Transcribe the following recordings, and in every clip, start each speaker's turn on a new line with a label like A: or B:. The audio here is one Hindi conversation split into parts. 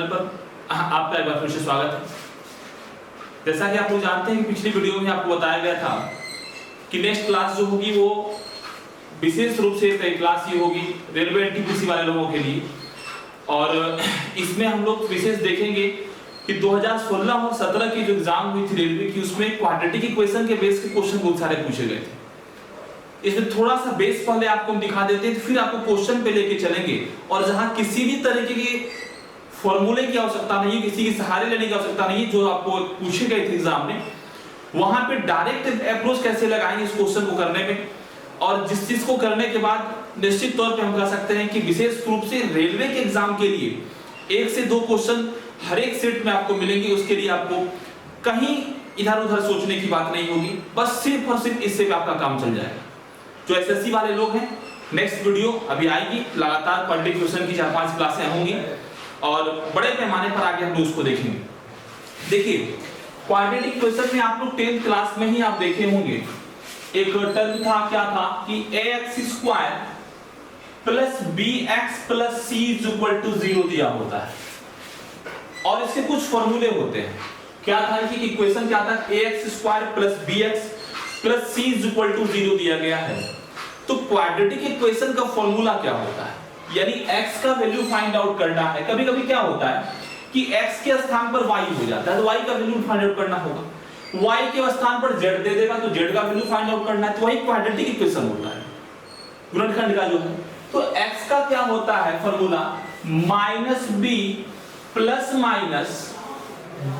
A: चैनल पर आपका एक बार फिर से स्वागत है। जैसा कि आप लोग जानते हैं कि पिछली वीडियो में आपको बताया गया था कि नेक्स्ट क्लास जो होगी वो विशेष रूप से एक क्लास ही होगी रेलवे एनटीपीसी वाले लोगों के लिए, और इसमें हम लोग विशेष देखेंगे कि 2016 और 17 की जो एग्जाम हुई थी रेलवे की, उसमें क्वाड्रेटिक इक्वेशन के बेस के क्वेश्चन बहुत सारे पूछे गए थे। इसमें थोड़ा सा बेस पहले आपको हम दिखा देते हैं, फिर आपको क्वेश्चन पे लेके चलेंगे, और जहां किसी भी तरीके की फॉर्मूले की आवश्यकता नहीं है, किसी के सहारे लेने की आवश्यकता नहीं है, जो आपको पूछे गए थे एग्जाम में, वहां पे डायरेक्ट अप्रोच कैसे लगाएंगे इस क्वेश्चन को करने में। और जिस चीज को करने के बाद निश्चित तौर पे हम कह सकते हैं कि विशेष रूप से रेलवे के एग्जाम के लिए 1 से 2 क्वेश्चन हर एक सेट में आपको मिलेंगे। उसके लिए आपको कहीं इधर उधर सोचने की बात नहीं होगी, बस सिर्फ और सिर्फ इससे आपका काम चल जाएगा। जो एसएससी वाले लोग हैं, नेक्स्ट वीडियो अभी आएगी, लगातार पर डे क्वेश्चन की 4-5 क्लासें होंगी और बड़े पैमाने पर आगे हम लोग उसको देखेंगे। देखिए, क्वाड्रेटिक इक्वेशन में आप लोग 10th क्लास में ही आप देखे होंगे, एक टर्म था, क्या था कि ax² plus bx plus c is equal to 0 दिया होता है, और इसके कुछ फॉर्मूले होते हैं। क्या था कि इक्वेशन क्या था, ax² plus bx plus c is equal to 0 दिया गया है। तो क्वाड्रेटिक इक्वेशन का फॉर्मूला क्या होता है, यानी x का वैल्यू फाइंड आउट करना है। कभी कभी क्या होता है कि x के स्थान पर y हो जाता है, तो y का वैल्यू फाइंड आउट करना होगा। y के स्थान पर z दे देगा तो z का वैल्यू फाइंड आउट करना है, तो वही क्वाड्रेटिक इक्वेशन होता है, गुणनखंड का जो है। तो x का क्या होता है formula, -b plus minus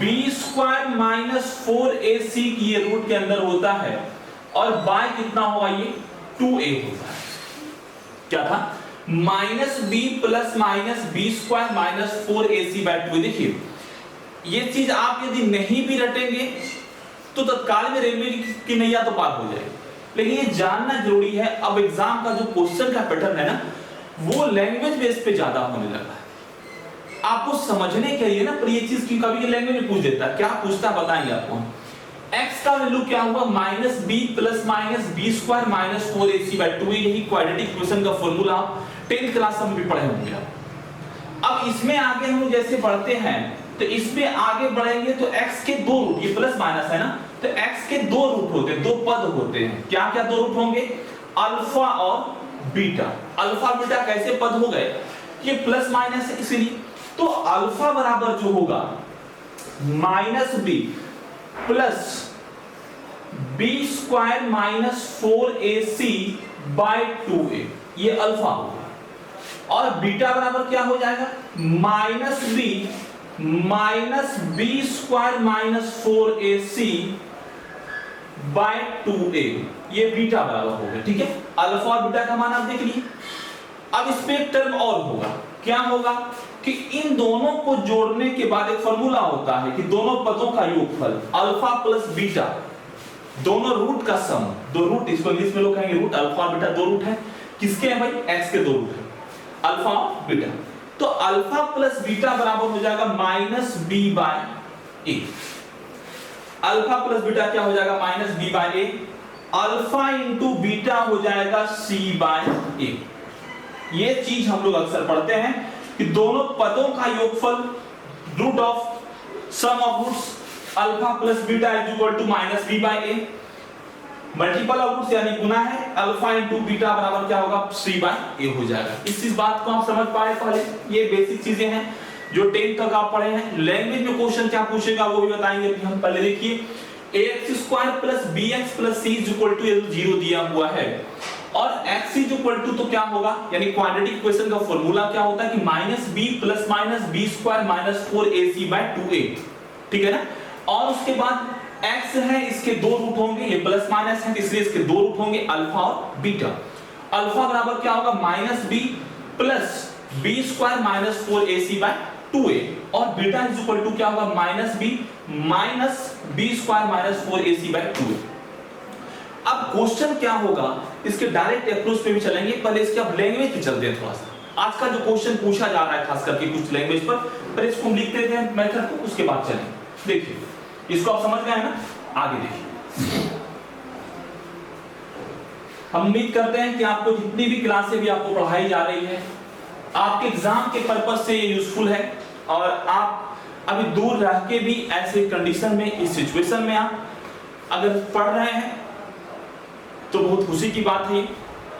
A: b² minus 4ac ये रूट के अंदर होता है, और y कितना होगा, ये 2a होता है। क्या था, -b plus minus b² minus 4ac/2। देखिए, ये चीज आप यदि नहीं भी रटेंगे तो तत्काल में रेलवे की नैया तो पार हो जाएगी, लेकिन ये जानना जरूरी है। अब एग्जाम का जो क्वेश्चन का पैटर्न है ना, वो लैंग्वेज बेस पे ज्यादा होने लगा है। आपको समझने के लिए ना, पर ये चीज की कभी लैंग्वेज में पूछ देता है, क्या पूछता है बताएंगे आपको। x का वैल्यू क्या होगा, -b plus minus b² minus 4ac/2। यही क्वाड्रेटिक इक्वेशन का फॉर्मूला 10th क्लास में भी पढ़े होंगे आप। अब इसमें आगे हम जैसे बढ़ते हैं, तो इसमें आगे बढ़ेंगे तो x के 2 रूट, ये प्लस माइनस है ना, तो x के 2 रूट होते हैं, 2 पद होते हैं। क्या क्या 2 रूट होंगे, अल्फा और बीटा। अल्फा बीटा कैसे पद हो गए, ये प्लस माइनस है इसीलिए। तो अल्फा बराबर जो होगा -b plus b² minus 4ac/2a, ये अल्फा होगा। और बीटा बराबर क्या हो जाएगा, -b minus b² minus 4ac/2a, ये बीटा बराबर हो गया। ठीक है, अल्फा और बीटा का मान आप देख लीजिए। अब इस पे एक टर्म और होगा, क्या होगा कि इन दोनों को जोड़ने के बाद एक फॉर्मूला होता है कि दोनों पदों का योगफल अल्फा प्लस बीटा, दोनों रूट का सम। 2 रूट, इसको इंग्लिश में लोग कहेंगे रूट। अल्फा और बीटा 2 रूट है, किसके हैं भाई, x के 2 रूट है, अल्फा और बीटा। तो अल्फा प्लस बीटा बराबर हो जाएगा -b/a। अल्फा प्लस बीटा क्या हो जाएगा, -b/a। अल्फा इंटू बीटा हो जाएगा c/a। ये चीज हम लोग अक्सर पढ़ते हैं कि दोनों पदों का योगफल root of sum of roots alpha plus beta is equal to -b/a। Multiple of roots यानी गुना है, अल्फा इंटू बीटा बराबर क्या होगा, c/a हो जाएगा। इस बात को आप समझ पाए पहले, ये बेसिक चीजें हैं जो 10th तक आप पढ़े हैं। लैंग्वेज में क्वेश्चन क्या पूछेगा वो भी बताएंगे। हम पहले देखिए, ax² plus bx plus c is equal to 0 दिया हुआ है, और x इज इक्वल टू तो क्या होगा, यानी क्वाड्रेटिक इक्वेशन का फॉर्मूला क्या होता है कि -b plus minus b² minus 4ac/2a। ठीक है ना, और उसके बाद x है, इसके 2 रूट होंगे, ये प्लस माइनस है इसलिए इसके 2 रूट होंगे, अल्फा और बीटा। अल्फा बराबर क्या होगा, -b plus b² minus 4ac/2a, और बीटा इज इक्वल टू क्या होगा, -b minus b² minus 4ac/2a। अब क्वेश्चन क्या होगा, इसके डायरेक्ट अप्रोच पे भी चलेंगे, पहले इसके अब लैंग्वेज पे चलते हैं थोड़ा सा। आज का जो क्वेश्चन पूछा जा रहा है खास करके कुछ लैंग्वेज पर इसको हम लिख देते हैं मेथड को, उसके बाद चलेंगे। देखिए, इसको आप समझ गए ना, आगे देखिए। हम उम्मीद करते हैं कि आपको जितनी भी क्लासें भी आपको पढ़ाई जा रही है, आपके एग्जाम के पर्पस से ये यूजफुल है। और आप अभी दूर रह के भी ऐसे कंडीशन में, इस सिचुएशन में आप अगर पढ़ रहे हैं तो बहुत खुशी की बात है।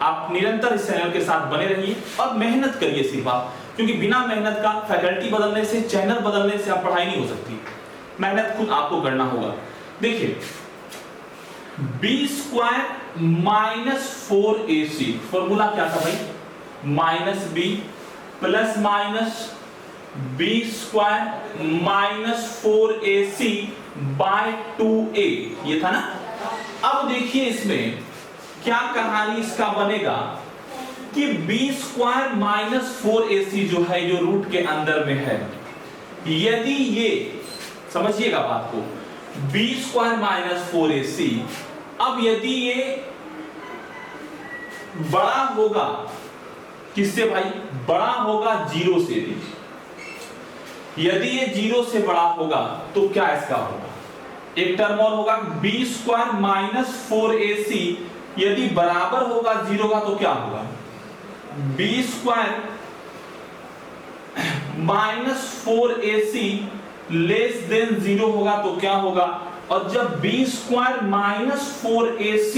A: आप निरंतर इस चैनल के साथ बने रहिए और मेहनत करिए सिर्फ आप, क्योंकि बिना मेहनत का फैकल्टी बदलने से, चैनल बदलने से आप पढ़ाई नहीं हो सकती। मेहनत खुद आपको करना होगा। देखिए B square minus 4ac, formula क्या था भाई? Minus B plus minus B square minus 4ac by 2a, ये था ना। अब देखिए इसमें क्या कहानी इसका बनेगा कि बी स्क्वायर माइनस 4ac जो है, जो रूट के अंदर में है, यदि ये, समझिएगा बात को, बी स्क्वायर माइनस 4ac, अब यदि ये बड़ा होगा किससे भाई? बड़ा होगा 0 से भी। यदि ये 0 से बड़ा होगा तो क्या इसका होगा? एक टर्म और होगा, बी स्क्वायर माइनस 4ac यदि बराबर होगा 0 का तो क्या होगा? B square minus 4ac less than 0 होगा तो क्या होगा? और जब बी स्क्वायर माइनस 4ac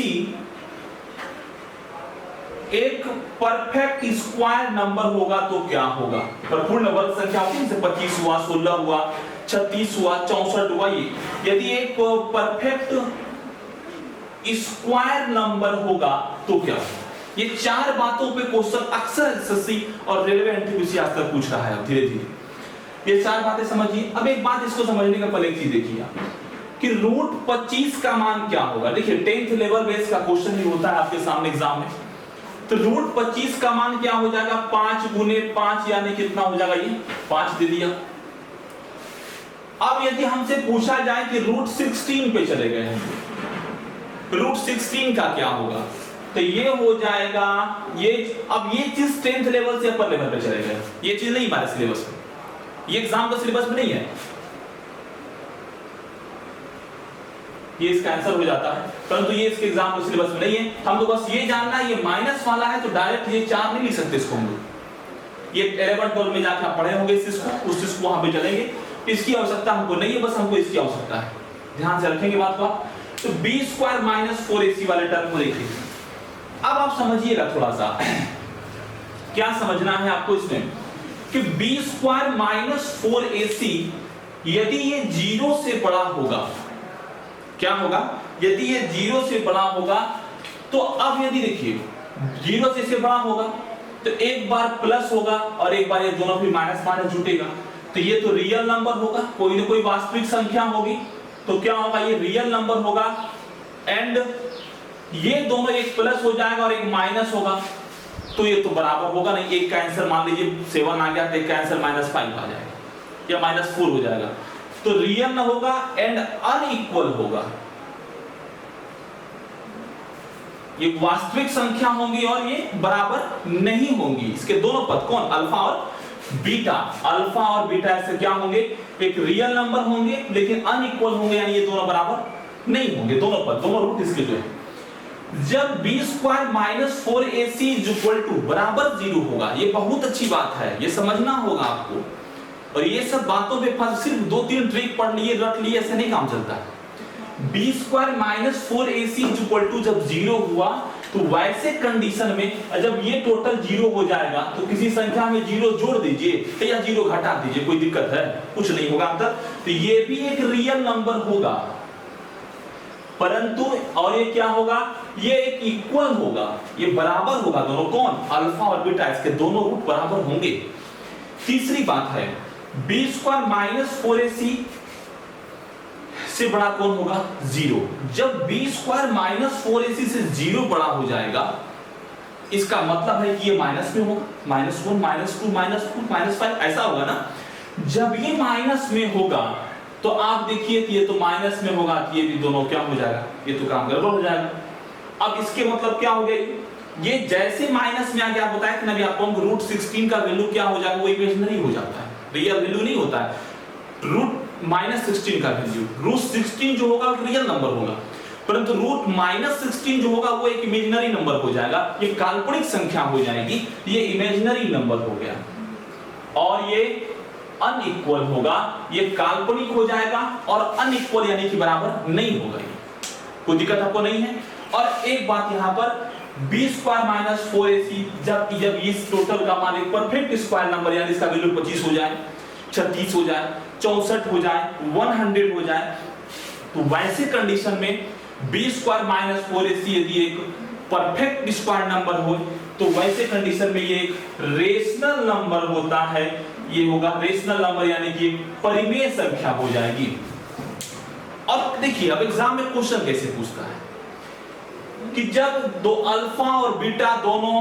A: एक परफेक्ट स्क्वायर नंबर होगा तो क्या होगा? पूर्ण वर्ग संख्या होती है, जैसे 25 हुआ, 16 हुआ, 36 हुआ, 64 हुआ, ये यदि एक परफेक्ट स्क्वायर नंबर होगा तो क्या होगा? ये चार बातों पे क्वेश्चन अक्सर एसएससी और रेलवे एनटीपीसी आज तक पूछ रहा है। धीरे धीरे ये चार बातें समझिए। अब एक बात इसको समझने का पहले एक चीज देखिए आप कि रूट 25 का मान क्या होगा। देखिए 10th लेवल बेस का क्वेश्चन ही होता है आपके सामने एग्जाम में। तो रूट 25 का मान क्या हो जाएगा? 5 गुने 5 यानी कितना हो जाएगा? ये 5 दे दिया। अब यदि हमसे पूछा जाए कि रूट 16 पे चले गए हैं, रूट 16 का क्या होगा? तो ये हो जाएगा ये। अब ये चीज 10th लेवल से अपर लेवल पे चले गए, ये चीज नहीं हमारे सिलेबस में, ये एग्जाम का सिलेबस में नहीं है, ये इसका आंसर हो जाता है, परंतु ये इसके एग्जाम के सिलेबस में नहीं है। हम तो बस ये जानना है ये माइनस वाला है तो डायरेक्ट ये 4 नहीं लिख सकते इसको हम लोग। ये 11 12 में जाकर आप पढ़े होंगे इस चीज को, उस चीज को वहां पे चलेंगे। इसकी आवश्यकता हमको नहीं है, बस हमको इसकी आवश्यकता है। ध्यान से रखेंगे बात को। तो बी स्क्वायर माइनस 4ac वाले टर्म को देखिए। अब आप समझिएगा थोड़ा सा क्या समझना है आपको इसमें कि बी स्क्वायर माइनस 4ac यदि ये 0 से बड़ा होगा, क्या होगा? यदि ये 0 से बड़ा होगा तो अब यदि देखिए 0 से बड़ा होगा तो एक बार प्लस होगा और एक बार ये दोनों भी माइनस माइनस जुटेगा, तो ये तो रियल नंबर होगा, कोई ना कोई वास्तविक संख्या होगी। तो क्या होगा? ये रियल नंबर होगा एंड ये दोनों एक प्लस हो जाएगा और एक माइनस होगा, तो ये तो बराबर होगा नहीं। एक का आंसर मान लीजिए 7 आ गया तो एक का आंसर -5 आ जाएगा या -4 हो जाएगा, तो रियल ना होगा एंड अनइक्वल होगा। ये वास्तविक संख्या होंगी और ये बराबर नहीं होंगी। इसके दोनों पद कौन? अल्फा और बीटा। अल्फा और बीटा ऐसे क्या होंगे? एक रियल नंबर होंगे लेकिन अनइक्वल होंगे, यानी ये दोनों बराबर नहीं होंगे। दोनों पद, दोनों रूट इसके जो है। जब B square minus 4ac equal to बराबर 0 होगा, ये बहुत अच्छी बात है, ये समझना होगा आपको। और ये सब बातों पे सिर्फ 2-3 ट्रिक पढ़ लिए, रट लिए, ऐसे नहीं काम चलता है। B square minus 4ac equal to जब 0 हुआ तो वैसे कंडीशन में जब ये टोटल 0 हो जाएगा तो किसी संख्या में 0 जोड़ दीजिए या 0 घटा दीजिए, कोई दिक्कत है? कुछ नहीं होगा अंतर। तो ये भी एक रियल नंबर होगा, परंतु और ये क्या होगा? ये एक इक्वल होगा, ये बराबर होगा दोनों। कौन? अल्फा और बीटा, इसके दोनों रूट बराबर होंगे। तीसरी बात है बी स्क्वायर माइनस 4ac से बड़ा कौन होगा? 0। जब बी स्क्वायर माइनस 4ac से 0 बड़ा हो जाएगा, इसका मतलब है कि ये माइनस में होगा, -1 -2 -4 -5 ऐसा होगा ना। जब ये माइनस में होगा तो आप देखिए कि ये तो माइनस में होगा, ये भी दोनों क्या हो जाएगा? ये तो काम गड़बड़ हो जाएगा। अब इसके मतलब क्या हो गया? ये जैसे माइनस में आ गया, आप बताया कि ना आपको रूट 16 का वैल्यू क्या हो जाएगा? वो इमेजिनरी हो जाता है, रियल वैल्यू नहीं होता है। रूट -16 का वैल्यू, रूट 16 जो होगा रियल नंबर होगा, परंतु रूट -16 जो होगा वो एक इमेजिनरी नंबर हो जाएगा, ये काल्पनिक संख्या हो जाएगी, ये इमेजिनरी नंबर हो गया। और ये अनइक्वल होगा, ये काल्पनिक हो जाएगा और अनइक्वल यानी कि बराबर नहीं होगा। कोई दिक्कत आपको नहीं है। और एक बात यहां पर b स्क्वायर माइनस 4ac जब इस टोटल का मान एक परफेक्ट स्क्वायर नंबर यानी इसका वैल्यू 25 हो जाए, 36 हो जाए, 64 हो जाए, 100 हो जाए, तो वैसे कंडीशन में b स्क्वायर माइनस 4ac यदि एक परफेक्ट स्क्वायर नंबर हो तो वैसे कंडीशन में ये एक रेशनल नंबर होता है। ये होगा रेशनल नंबर यानी कि परिमेय संख्या हो जाएगी। और देखिए अब एग्जाम में क्वेश्चन कैसे पूछता है कि जब दो अल्फा और बीटा दोनों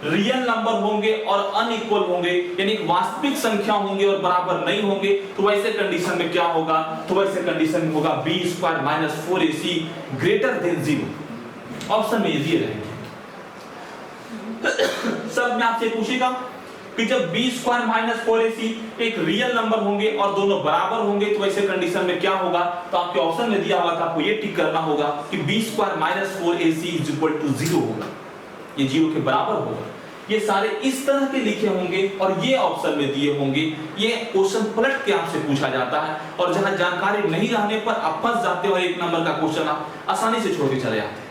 A: रियल नंबर होंगे और अनइक्वल होंगे यानी वास्तविक संख्या होंगे और बराबर नहीं होंगे, तो वैसे कंडीशन में क्या होगा? तो वैसे कंडीशन में होगा b square minus 4ac greater than 0। Option में ये रहेंगे। सब में आपसे पूछेगा कि जब b स्क्वायर माइनस 4ac एक रियल नंबर होंगे और दोनों बराबर होंगे तो वैसे कंडीशन में क्या होगा? तो आपके ऑप्शन में दिया हुआ था, आपको ये टिक करना होगा कि b square minus 4ac is equal to 0 होगा, ये 0 के बराबर होगा। ये सारे इस तरह के लिखे होंगे और ये ऑप्शन में दिए होंगे। ये क्वेश्चन पलट के आपसे पूछा जाता है और जहां जानकारी नहीं रहने पर आप फंस जाते हो और एक नंबर का क्वेश्चन आप आसानी से छोड़ के चले जाते हैं।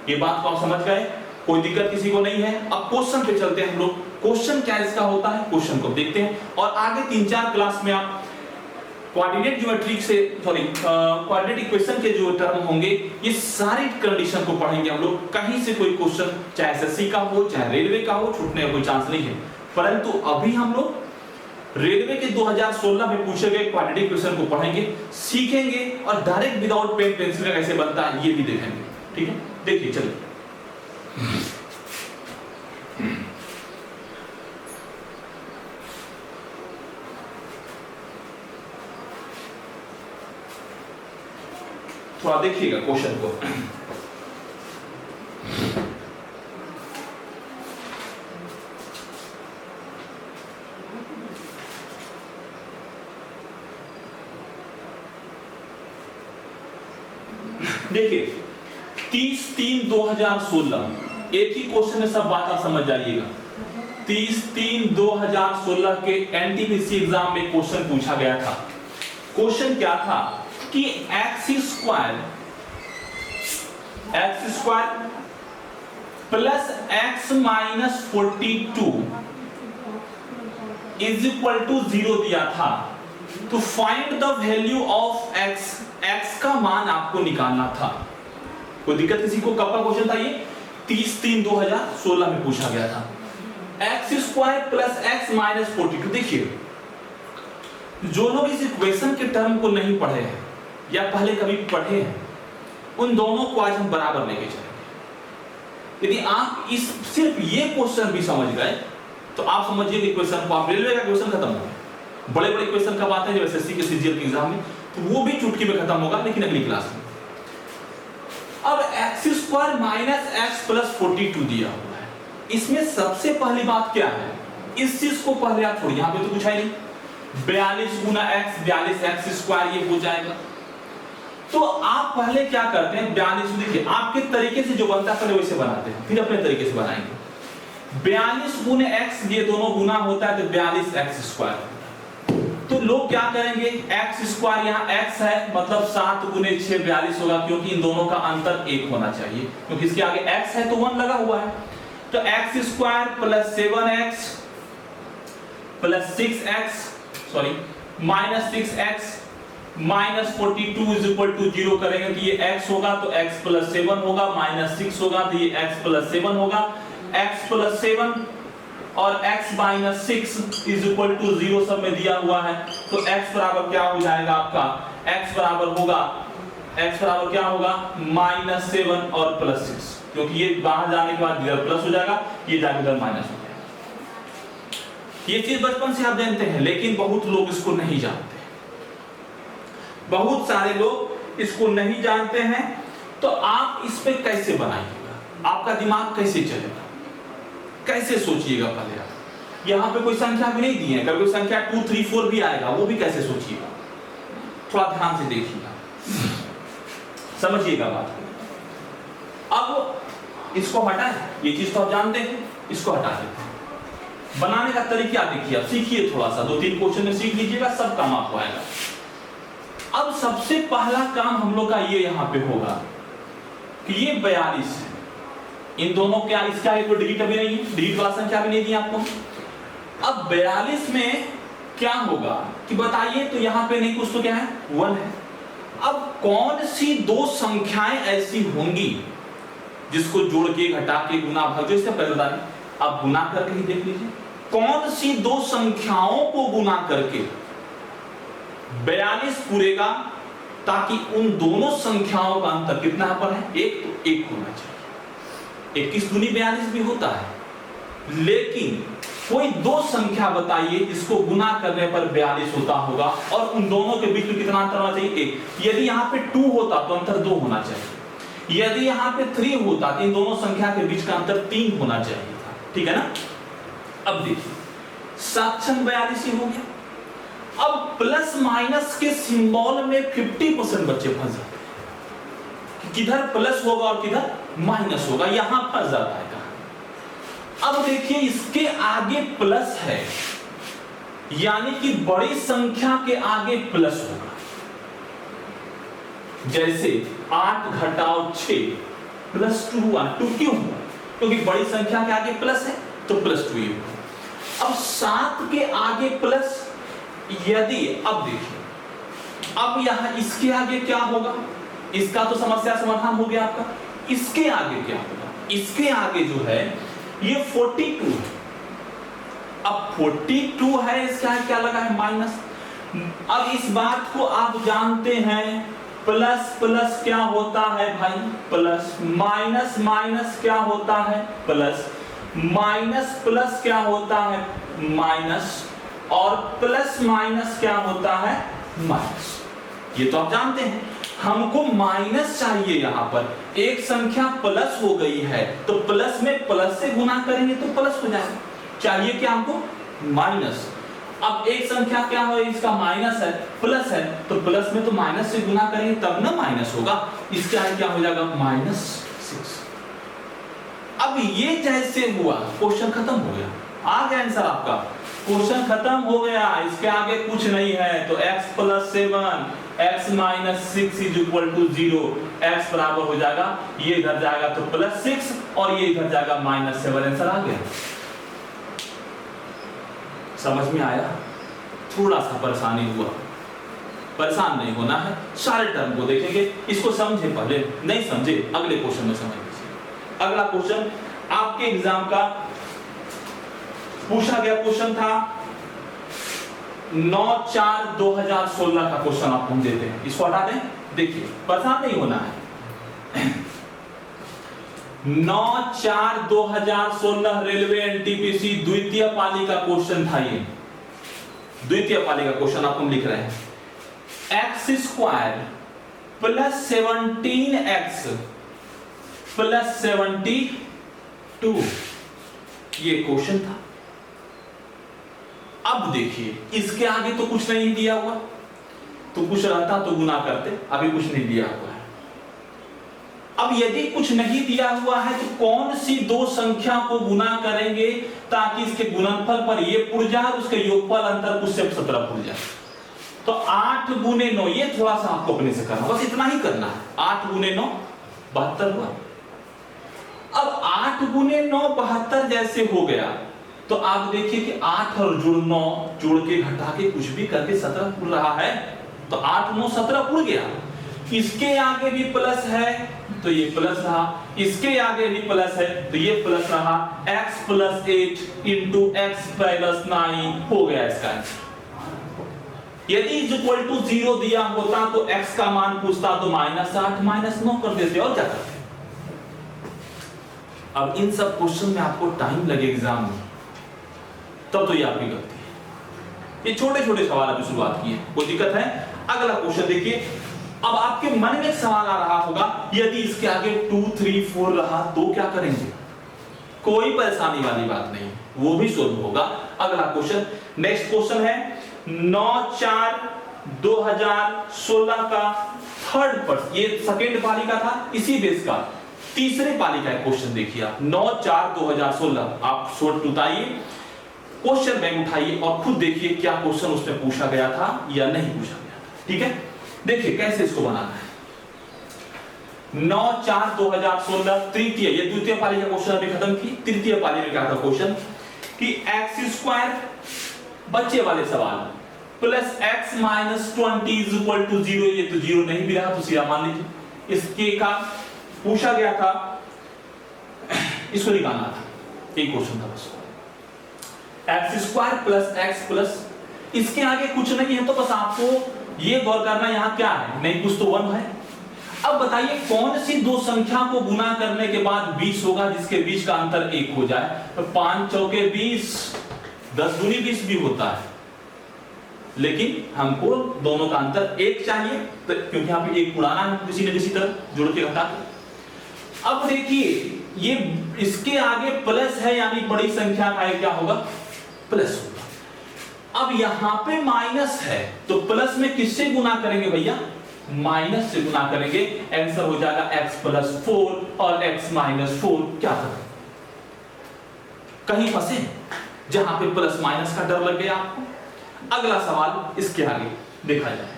A: ये बात को आप समझ गए? कोई दिक्कत किसी को नहीं है? अब क्वेश्चन पे चलते हैं हम लोग। क्वेश्चन क्या इसका होता है, क्वेश्चन को देखते हैं और आगे 3-4 क्लास में आप कोऑर्डिनेट ज्योमेट्री से कोऑर्डिनेट इक्वेशन के जो टर्म होंगे ये सारी कंडीशन को पढ़ेंगे हम लोग। कहीं से कोई क्वेश्चन चाहे एसएससी का हो चाहे रेलवे का हो छूटने का कोई चांस नहीं है। परंतु अभी हम लोग रेलवे के 2016 में पूछे गए कोऑर्डिनेट इक्वेशन को पढ़ेंगे, सीखेंगे और डायरेक्ट विदाउट पेन पेंसिल कैसे बनता है ये भी देखेंगे। ठीक है, देखिए चलिए। थोड़ा देखिएगा क्वेश्चन को। देखिए 30/3/2016 एक ही क्वेश्चन में सब बात आप समझ जाइएगा। 30/3/2016 के एनटीपीसी एग्जाम में क्वेश्चन पूछा गया था। क्वेश्चन क्या था कि x square plus x minus 42 is equal to 0 दिया था। तो find the value of x, x का मान आपको निकालना था। कोई दिक्कत किसी को? कब का क्वेश्चन था ये? 30/3/2016 में पूछा गया था। x square plus x minus 42। देखिए जो लोग इस इक्वेशन के टर्म को नहीं पढ़े हैं या पहले कभी पढ़े हैं उन दोनों को आज हम बराबर लेके चलेंगे। यदि आप इस सिर्फ ये क्वेश्चन भी समझ गए तो आप समझिए कि क्वेश्चन को आप रेलवे का क्वेश्चन खत्म हो गया। बड़े बड़े क्वेश्चन कब आते हैं? जब एसएससी के सीजीएल के एग्जाम में, तो वो भी चुटकी में खत्म होगा, लेकिन अगली क्लास में। अब x square minus x plus 42 दिया हुआ है। इसमें सबसे पहली बात क्या है? इस चीज को पहले आप छोड़िए, यहां पे तो कुछ है नहीं। 42 गुना x 42x स्क्वायर ये हो जाएगा। तो आप पहले क्या करते हैं? 42 देखिए आपके तरीके से जो बनता है पहले वैसे बनाते हैं, फिर अपने तरीके से बनाएंगे। 42 गुने x ये दोनों गुना होता है तो 42x स्क्वायर। तो लोग क्या करेंगे? x स्क्वायर यहाँ x है मतलब 7 गुने 6 42 होगा, क्योंकि इन दोनों का अंतर 1 होना चाहिए, क्योंकि इसके आगे x है तो 1 लगा हुआ है। तो x square plus 7x plus 6x sorry minus 6x minus 42 is equal to 0 करेंगे तो ये x होगा तो x प्लस 7 होगा, माइनस 6 होगा तो ये x प्लस 7 होगा। x प्लस 7 और x minus 6 is equal to 0 सब में दिया हुआ है। तो x बराबर क्या हो जाएगा आपका? x बराबर क्या होगा? माइनस 7 और प्लस 6, क्योंकि ये बाहर जाने के बाद इधर प्लस हो जाएगा, ये जाके इधर माइनस हो जाएगा। ये चीज बचपन से आप जानते हैं, लेकिन बहुत लोग इसको नहीं जानते। बहुत सारे लोग इसको नहीं जानते हैं। तो आप इस पे कैसे बनाइएगा? आपका दिमाग कैसे चलेगा? कैसे सोचिएगा? पहले आप यहां पे कोई संख्या भी नहीं दी है, कभी कोई संख्या 2 3 4 भी आएगा, वो भी कैसे सोचिएगा? थोड़ा ध्यान से देखिएगा, समझिएगा बात को। अब इसको हटाएं, ये चीज तो आप जानते हैं, इसको हटा देते हैं। बनाने का तरीका देखिए, आप सीखिए थोड़ा सा, 2-3 क्वेश्चन में सीख लीजिएगा, सब काम आपको आएगा। अब सबसे पहला काम हम लोग का ये यहां पे होगा कि ये 42 है, इन दोनों क्या, इसका एक डिजिट अभी नहीं है, डिजिट वाला संख्या भी नहीं दी आपको। अब 42 में क्या होगा कि बताइए, तो यहां पे नहीं कुछ तो क्या है, 1 है। अब कौन सी दो संख्याएं ऐसी होंगी जिसको जोड़ के, घटा के, गुना भाग, जो इससे पहले बता दें, आप गुना करके ही देख लीजिए, कौन सी दो संख्याओं को गुना करके 42 पूरेगा, ताकि उन दोनों संख्याओं का अंतर कितना पर है, 1, तो 1 होना चाहिए। 21 दूनी 42 भी होता है, लेकिन कोई दो संख्या बताइए जिसको गुना करने पर 42 होता होगा, और उन दोनों के बीच में कितना अंतर होना चाहिए, 1। यदि यहाँ पे 2 होता तो अंतर 2 होना चाहिए, यदि यहाँ पे 3 होता तो इन दोनों संख्या के बीच का अंतर 3 होना चाहिए था, ठीक है ना। अब देखिए 7 42 ही हो गया। अब प्लस माइनस के सिंबल में 50% बच्चे फंस जाते हैं, किधर प्लस होगा और किधर माइनस होगा, यहां फंस जाता है। अब देखिए इसके आगे प्लस है, यानी कि बड़ी संख्या के आगे प्लस होगा। जैसे 8 घटाओ 6 प्लस 2 हुआ, 2 क्यों हुआ, क्योंकि बड़ी संख्या के आगे प्लस है तो प्लस 2 ही हुआ। अब 7 के आगे प्लस, यदि, अब देखिए, अब यहां इसके आगे क्या होगा, इसका तो समस्या समाधान हो गया आपका। इसके आगे क्या होगा, इसके आगे जो है ये 42 है। अब 42 है, इसका क्या लगा है, माइनस। अब इस बात को आप जानते हैं, प्लस प्लस क्या होता है भाई, प्लस, माइनस माइनस क्या होता है, प्लस, माइनस प्लस क्या होता है, माइनस, और प्लस माइनस क्या होता है, माइनस। ये तो आप जानते हैं। हमको माइनस चाहिए, यहां पर एक संख्या प्लस हो गई है तो प्लस में प्लस से गुना करेंगे तो प्लस हो जाएगा, चाहिए क्या हमको, माइनस। अब एक संख्या क्या हो, इसका माइनस है, प्लस है, तो प्लस में तो माइनस से गुना करेंगे तब ना माइनस होगा, इसके आगे क्या हो जाएगा, -6। अब ये जैसे हुआ, क्वेश्चन खत्म हो गया, आ गया आंसर आपका, क्वेश्चन खत्म हो गया। इसके आगे कुछ नहीं है, तो x + 7 x - 6 = 0, x बराबर हो जाएगा, ये इधर जाएगा तो +6 और ये इधर जाएगा -7, आंसर आ गया। समझ में आया, थोड़ा सा परेशानी हुआ, परेशान नहीं होना है, सारे टर्म को देखेंगे, इसको समझे, पहले नहीं समझे अगले क्वेश्चन में समझ लीजिए। अगला क्वेश्चन आपके एग्जाम का पूछा गया क्वेश्चन था 9/4/2016 का क्वेश्चन आपको हम देते हैं, इसको हटा दें, देखिए परेशान नहीं होना है। 9/4/2016 रेलवे एनटीपीसी द्वितीय पाली का क्वेश्चन था, ये द्वितीय पाली का क्वेश्चन आपको हम लिख रहे हैं। x² + 17x + 72, ये क्वेश्चन था। अब देखिए इसके आगे तो कुछ नहीं दिया हुआ, तो कुछ रहता तो गुना करते, अभी कुछ नहीं दिया हुआ है। अब यदि कुछ नहीं दिया हुआ है तो कौन सी दो संख्या को गुना करेंगे ताकि इसके गुणनफल पर ये पुर जाए, उसके योगफल अंतर कुछ से 17 पुर जाए। तो 8 × 9, ये थोड़ा सा आपको अपने से करना, बस इतना ही करना है। 8 × 9 72 हुआ। अब 8 × 9 72 जैसे हो गया, तो आप देखिए कि 8 और जोड़ 9 जोड़ के घटा के कुछ भी करके 17 पुर रहा है, तो 8 × 9 17 पुर गया। इसके आगे भी प्लस है तो ये प्लस रहा, इसके आगे भी प्लस है तो ये प्लस रहा, x + 8 × x + 9 हो गया इसका आंसर। यदि = 0 दिया होता तो x का मान पूछता तो -8 -9 कर देते और क्या करते। अब इन सब क्वेश्चन में आपको टाइम लगे एग्जाम में, तब तो ये आपकी गलती है। ये छोटे छोटे सवाल अभी शुरुआत की है, कोई दिक्कत है। अगला क्वेश्चन देखिए। अब आपके मन में एक सवाल आ रहा होगा, यदि इसके आगे 2 3 4 रहा तो क्या करेंगे। कोई परेशानी वाली बात नहीं, वो भी सॉल्व होगा। अगला क्वेश्चन, नेक्स्ट क्वेश्चन है 9/4/2016 का थर्ड पर्सन, ये सेकेंड पाली का था, इसी बेस का तीसरे पाली का क्वेश्चन देखिए आप। 9/4/2016 आप शॉर्ट बताइए, क्वेश्चन बैंक उठाइए और खुद देखिए क्या क्वेश्चन उसमें पूछा गया था या नहीं पूछा गया था। ठीक है, देखिए कैसे इसको बनाना है। 9/4/2016 तृतीय, ये द्वितीय पाली का क्वेश्चन अभी खत्म की। तृतीय पाली में क्या था क्वेश्चन कि x² बच्चे वाले सवाल प्लस x - 20 = 0। ये तो 0 नहीं भी रहा तो सीधा मान लीजिए। इसके का पूछा गया था, इसको निकालना था, एक क्वेश्चन था बस। x² प्लस x प्लस, इसके आगे कुछ नहीं है तो बस आपको ये गौर करना यहां क्या है, नहीं कुछ तो 1 है। अब बताइए कौन सी दो संख्या को गुना करने के बाद 20 होगा जिसके बीच का अंतर 1 हो जाए। तो 5 चौके 20, 10 दूनी 20 भी होता है, लेकिन हमको दोनों का अंतर 1 चाहिए तो क्योंकि यहां पे 1 उड़ाना है किसी न किसी तरह जोड़ के घटा के। अब देखिए ये इसके आगे प्लस है यानी बड़ी संख्या का क्या होगा, प्लस होगा। अब यहां पे माइनस है तो प्लस में किससे गुना करेंगे भैया, माइनस से गुना करेंगे। आंसर हो जाएगा x + 4 और x - 4। क्या करें, कहीं फंसे जहां पे प्लस माइनस का डर लग गया आपको। अगला सवाल इसके आगे देखा जाए।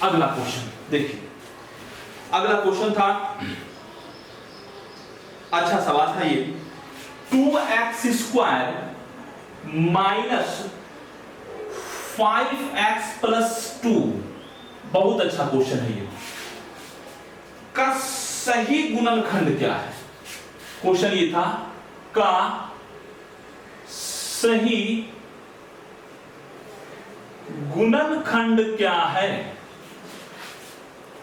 A: अगला क्वेश्चन देखिए, अगला क्वेश्चन था, अच्छा सवाल था ये, 2x² - 5x + 2, बहुत अच्छा क्वेश्चन है ये, का सही गुणनखंड क्या है। क्वेश्चन ये था का सही गुणनखंड क्या है,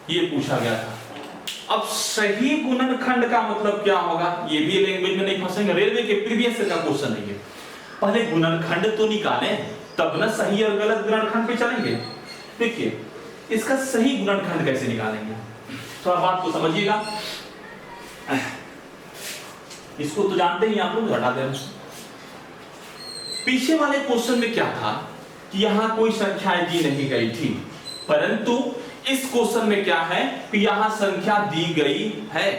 A: ये पूछा गया था। अब सही गुणनखंड का मतलब क्या होगा, ये भी लैंग्वेज में नहीं फंसेंगे, रेलवे के प्रीवियस का क्वेश्चन है ये। पहले गुणनखंड तो निकालें तब ना सही और गलत गुणनखंड पे चलेंगे। देखिए इसका सही गुणनखंड कैसे निकालेंगे, थोड़ा बात को समझिएगा। इसको तो जानते ही आप लोग, हटा दें। पीछे वाले क्वेश्चन में क्या था कि यहां कोई संख्याएं दी नहीं गई थी, परंतु इस क्वेश्चन में क्या है कि यहां संख्या दी गई है।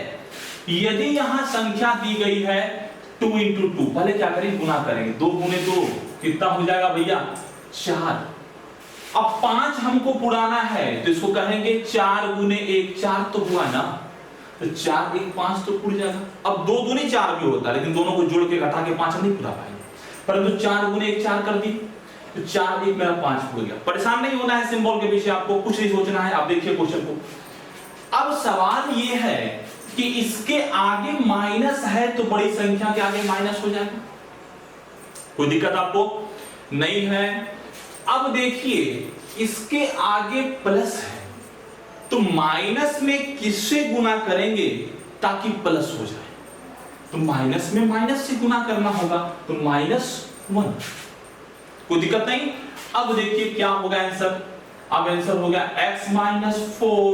A: यदि यहां संख्या दी गई है 2 × 2, पहले क्या करेंगे, गुना करेंगे। 2 × 2 कितना हो जाएगा भैया, 4। अब 5 हमको पुराना है तो इसको कहेंगे 4 × 1, 4 तो हुआ ना, तो 4 × 1 5 तो पुर जाएगा। अब 2 दूनी 4 भी होता है, लेकिन दोनों को जोड़ के घटा के 5 नहीं पूरा पाएंगे, परंतु 4 × 1 4 कर दी तो 4 1 मेरा 5 हो गया। परेशान नहीं होना है सिंबल के पीछे, आपको कुछ नहीं सोचना है। आप देखिए क्वेश्चन को। अब सवाल ये है कि इसके आगे माइनस है तो बड़ी संख्या के आगे माइनस हो जाएगा, कोई दिक्कत आपको नहीं है। अब देखिए इसके आगे प्लस है तो माइनस में किससे गुना करेंगे ताकि प्लस हो जाए, तो माइनस में माइनस से गुना करना होगा, तो -1, कोई दिक्कत नहीं। अब देखिए क्या होगा आंसर, अब आंसर हो गया x - 4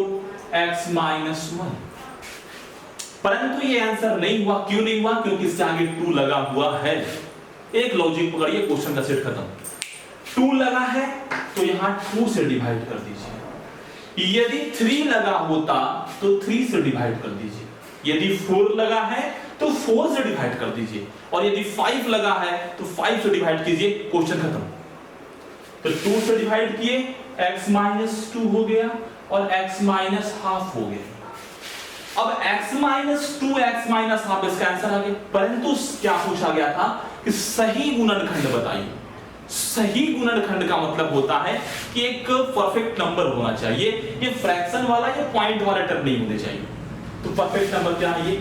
A: x - 1, परंतु ये आंसर नहीं हुआ। क्यों नहीं हुआ, क्योंकि इसके आगे 2 लगा हुआ है। एक लॉजिक पकड़िए, क्वेश्चन का सेट खत्म। 2 लगा है तो यहां 2 से डिवाइड कर दीजिए। यदि 3 लगा होता तो 3 से डिवाइड कर दीजिए। यदि 4 लगा है तो 4 से डिवाइड कर दीजिए, और यदि 5 लगा है तो 5 से डिवाइड कीजिए, क्वेश्चन खत्म। तो 2 से डिवाइड किए, x - 2 हो गया और x - ½ हो गया। अब x - 2 x - ½ इसका आंसर आ गया, परंतु क्या पूछा गया था कि सही गुणनखंड बताइए। सही गुणनखंड का मतलब होता है कि एक परफेक्ट नंबर होना चाहिए, ये फ्रैक्शन वाला या पॉइंट वाला टर्म नहीं होने चाहिए। तो परफेक्ट नंबर क्या है,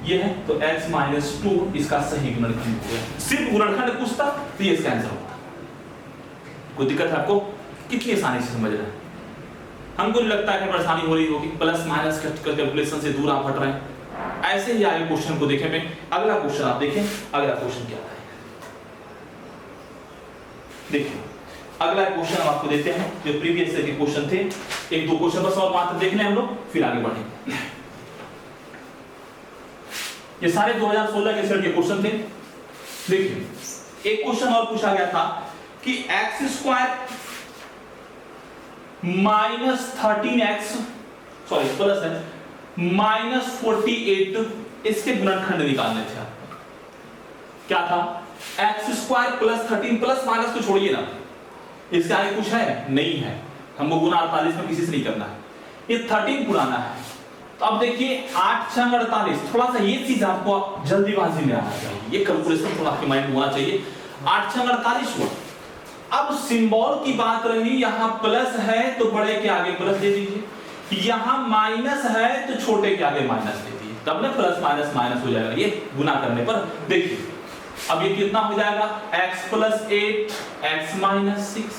A: ये है, तो x - 2 इसका सही गुणनखंड हो गया। सिर्फ गुणनखंड पूछता तो ये इसका आंसर होता। कोई दिक्कत है आपको, कितनी आसानी से समझ रहे हैं। हमको नहीं लगता है परेशानी हो रही होगी, प्लस माइनस कैलकुलेशन से दूर आप हट रहे हैं। ऐसे ही आगे क्वेश्चन को देखें। में अगला क्वेश्चन आप देखें, अगला क्वेश्चन क्या है देखिए। अगला क्वेश्चन हम आपको देते हैं, जो प्रीवियस के क्वेश्चन थे, 1-2 क्वेश्चन बस और मात्र देख लें हम लोग, फिर आगे बढ़ेंगे। ये सारे 2016 के सेट के क्वेश्चन थे। देखिए एक क्वेश्चन और पूछा गया था कि x² - 13x, सॉरी प्लस है, -48, इसके गुणनखंड निकालने थे आपको। क्या था, x square plus 13, plus minus तो छोड़िए ना, इसके आगे कुछ है नहीं है, हमको गुना 48 में किसी से नहीं करना है, ये 13 पुराना है। तो अब देखिए 8 6 48, थोड़ा सा ये चीज आपको जल्दीबाजी में आना चाहिए, ये कैलकुलेशन थोड़ा आपके माइंड में होना चाहिए। 8 6 48 हुआ। अब सिंबल की बात रही, यहां प्लस है तो बड़े के आगे प्लस दे दीजिए, यहां माइनस है तो छोटे के आगे माइनस दे दीजिए, तब ना प्लस माइनस माइनस हो जाएगा ये गुना करने पर। देखिए अब ये कितना हो जाएगा, x प्लस 8 x माइनस 6।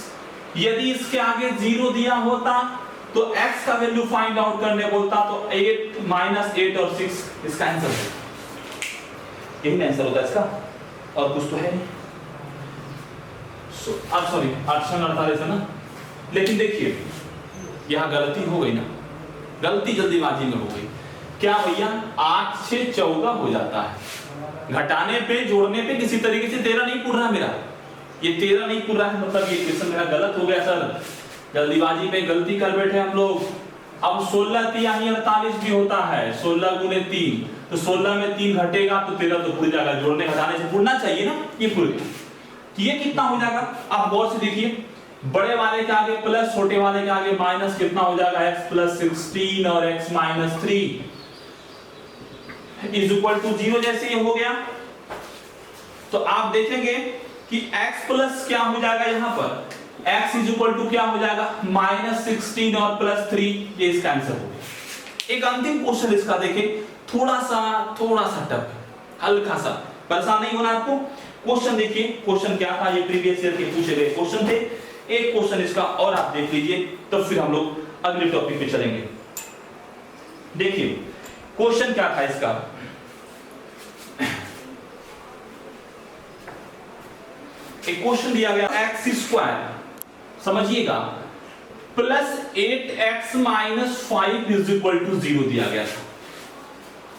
A: यदि इसके आगे 0 दिया होता तो x का वैल्यू फाइंड आउट करने बोलता तो 8 माइनस 8 और 6 इसका आंसर है, यही आंसर होता है इसका, और कुछ तो है नहीं। अब सॉरी 8 6 48 है ना, लेकिन देखिए यहां गलती हो गई ना, गलती जल्दीबाजी में हो गई। क्या भैया 8 6 14 हो जाता है, घटाने पे जोड़ने पे किसी तरीके से 13 नहीं पूर रहा मेरा, ये 13 नहीं पूर रहा है, मतलब ये क्वेश्चन मेरा गलत हो गया सर, जल्दीबाजी में गलती कर बैठे हम लोग। अब 16 तिहाई 48 भी होता है, 16 गुने 3, तो 16 में 3 घटेगा तो 13 तो पूर जाएगा, जोड़ने घटाने से पूरना चाहिए ना, ये पूर गया। ये कितना हो जाएगा, आप गौर से देखिए, बड़े वाले के आगे प्लस, छोटे वाले के आगे माइनस, कितना हो जाएगा x प्लस 16 और x minus 3 is equal to 0। जैसे ये हो गया तो आप देखेंगे कि x प्लस क्या हो जाएगा, यहां पर x इज इक्वल टू क्या हो जाएगा, माइनस 16 और प्लस 3, ये इसका आंसर हो गया। एक अंतिम क्वेश्चन इसका देखें, थोड़ा सा टफ, हल्का सा, परेशान नहीं होना आपको। क्वेश्चन देखिए, क्वेश्चन क्या था, ये प्रीवियस ईयर के पूछे गए क्वेश्चन थे। एक क्वेश्चन इसका और आप देख लीजिए, तब फिर हम लोग अगले टॉपिक पे चलेंगे। देखिए क्वेश्चन क्या था इसका, एक क्वेश्चन दिया गया एक्स स्क्वायर, समझिएगा, plus 8x minus 5 is equal to 0 दिया गया था,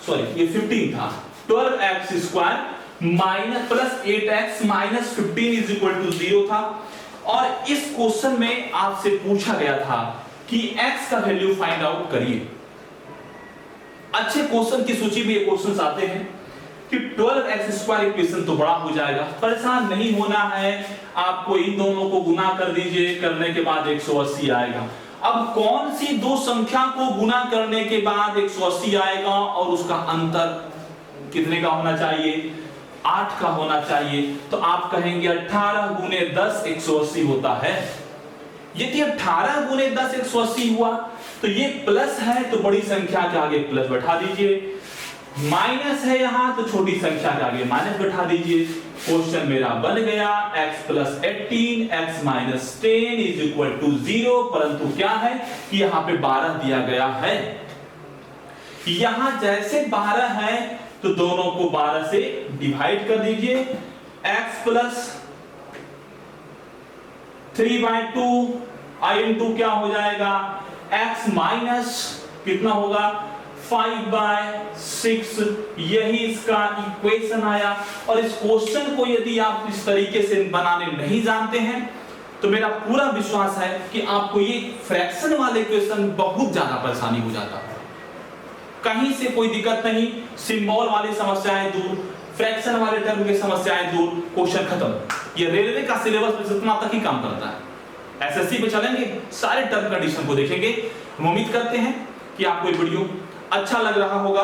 A: सॉरी ये 15 था, 12x square minus plus 8x minus 15 is equal to 0 था। और इस क्वेश्चन में आपसे पूछा गया था कि x का वैल्यू फाइंड आउट करिए। अच्छे क्वेश्चन की सूची में ये क्वेश्चंस आते हैं कि 12x स्क्वायर इक्वेशन तो बड़ा हो जाएगा, परेशान नहीं होना है, आपको इन दोनों को गुना कर दीजिए, करने के बाद 180 आएगा। अब कौन सी दो संख्या को गुना करने के बाद 180 आएगा और उसका अंतर कितने का होना चाहिए, 8 का होना चाहिए। तो आप कहेंगे 18 गुने 10 180 होता है। यदि 18 गुने 10 180 हुआ तो ये प्लस है तो बड़ी संख्या के आगे प्लस बैठा दीजिए, माइनस है यहां तो छोटी संख्या के आगे माइनस बैठा दीजिए। क्वेश्चन मेरा बन गया x plus 18 x minus 10 is equal to 0, परंतु क्या है कि यहां पे 12 दिया गया है, यहां जैसे 12 है तो दोनों को 12 से डिवाइड कर दीजिए। x प्लस 3/2 i/2 क्या हो जाएगा, x माइनस कितना होगा 5/6, यही इसका इक्वेशन आया। और इस क्वेश्चन को यदि आप इस तरीके से बनाने नहीं जानते हैं तो मेरा पूरा विश्वास है कि आपको ये फ्रैक्शन वाले क्वेश्चन बहुत ज्यादा परेशानी हो जाता है। कहीं से कोई दिक्कत नहीं, सिंबल वाली समस्याएं दूर, फ्रैक्शन वाले टर्म की समस्याएं दूर, क्वेश्चन खत्म। ये रेलवे का सिलेबस इतना तक ही काम करता है। एसएससी पे चलेंगे, सारे टर्म कंडीशन को देखेंगे। हम उम्मीद करते हैं कि आपको ये वीडियो अच्छा लग रहा होगा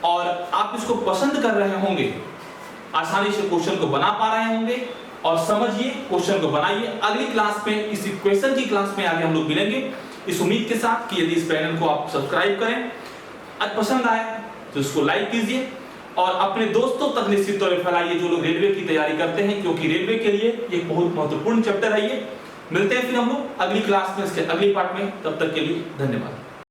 A: और आप इसको पसंद कर रहे होंगे, आसानी से क्वेश्चन को बना पा रहे होंगे। और समझिए, क्वेश्चन को बनाइए। अगली क्लास में, इस इक्वेशन की क्लास में आगे हम लोग मिलेंगे, इस उम्मीद के साथ कि यदि इस चैनल को आप सब्सक्राइब करें, आज पसंद आए तो इसको लाइक कीजिए और अपने दोस्तों तक निश्चित तौर पर फैलाइए जो लोग रेलवे की तैयारी करते हैं, क्योंकि रेलवे के लिए ये बहुत महत्वपूर्ण चैप्टर है। ये मिलते हैं फिर हम लोग अगली क्लास में, इसके अगली पार्ट में। तब तक के लिए धन्यवाद।